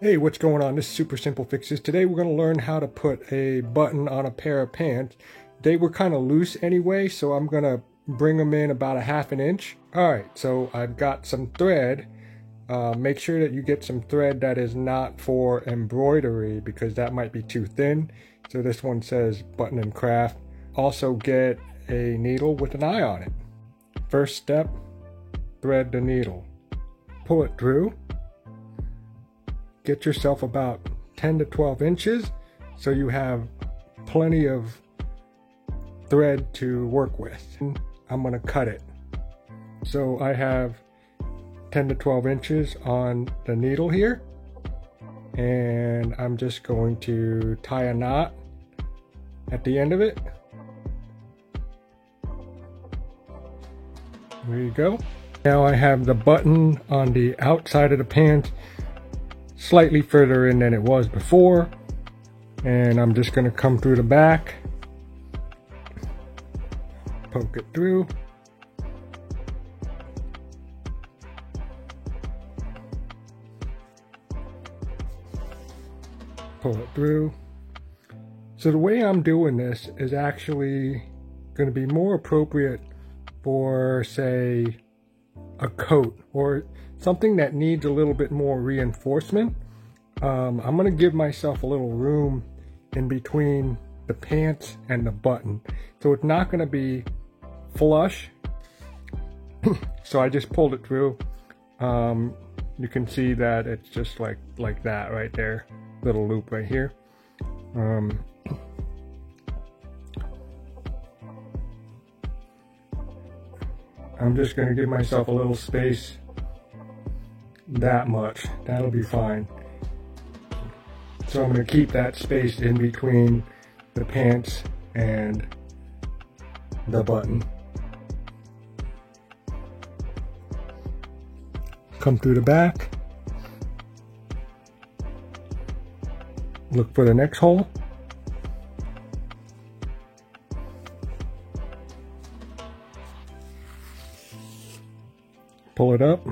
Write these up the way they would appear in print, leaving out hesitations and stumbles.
Hey, what's going on? This is Super Simple Fixes. Today we're going to learn how to put a button on a pair of pants. They were kind of loose anyway, so I'm going to bring them in about 1/2 inch. Alright, so I've got some thread. Make sure that you get some thread that is not for embroidery because that might be too thin. So this one says Button and Craft. Also get a needle with an eye on it. First step, thread the needle. Pull it through. Get yourself about 10 to 12 inches so you have plenty of thread to work with. I'm going to cut it. So I have 10 to 12 inches on the needle here, and I'm just going to tie a knot at the end of it. There you go. Now I have the button on the outside of the pants slightly further in than it was before, and I'm just going to come through the back, poke it through, pull it through. So the way I'm doing this is actually going to be more appropriate for, say, a coat or something that needs a little bit more reinforcement. I'm going to give myself a little room in between the pants and the button, so it's not going to be flush. So I just pulled it through. You can see that it's just like that right there, little loop right here. I'm just going to give myself a little space, that much, that'll be fine. So I'm going to keep that space in between the pants and the button. Come through the back, look for the next hole. Pull it up.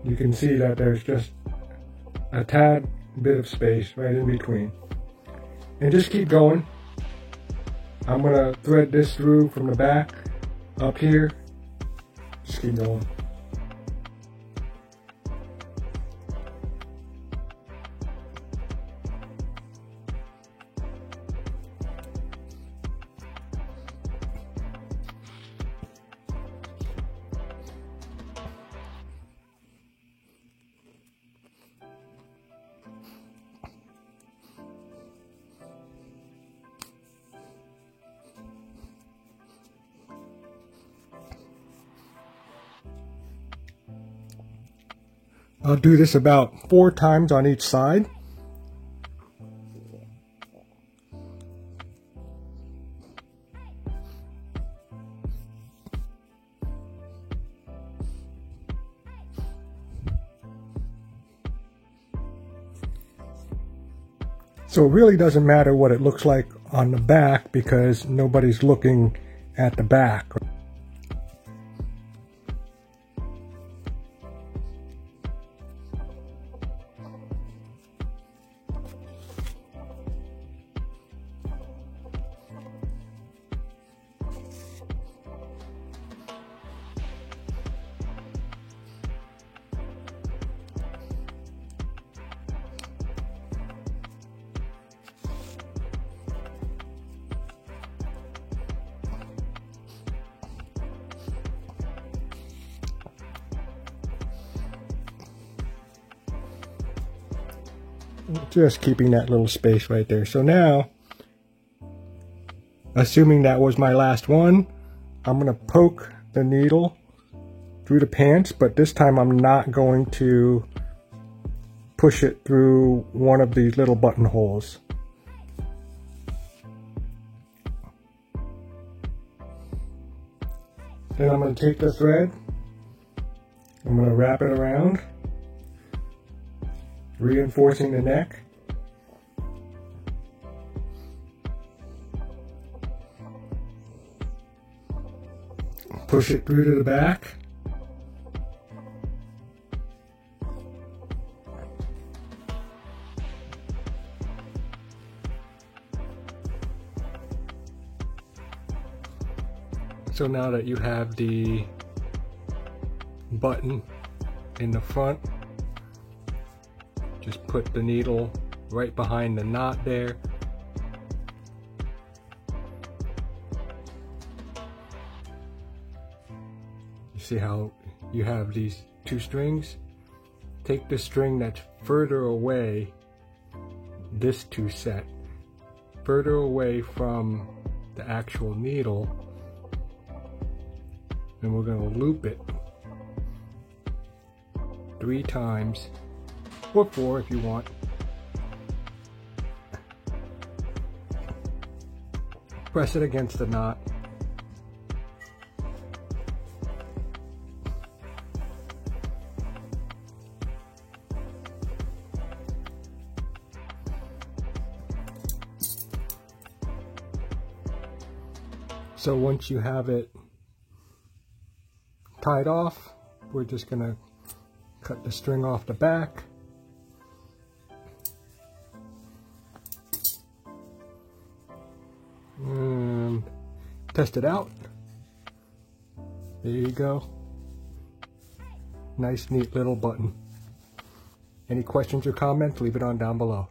You can see that there's just a tad bit of space right in between. And just keep going. I'm going to thread this through from the back up here. Just keep going. I'll do this about 4 times on each side. So it really doesn't matter what it looks like on the back because nobody's looking at the back. Just keeping that little space right there. So now, assuming that was my last one, I'm going to poke the needle through the pants, but this time I'm not going to push it through one of these little buttonholes. Then I'm going to take the thread, I'm going to wrap it around, reinforcing the neck. push it through to the back. So now that you have the button in the front, just put the needle right behind the knot there. You see how you have these two strings? Take the string that's further away, this two set, further away from the actual needle, and we're going to loop it 3 times, or 4 if you want. Press it against the knot. So once you have it tied off, we're just going to cut the string off the back. And test it out. There you go. Nice, neat little button. Any questions or comments, leave it on down below.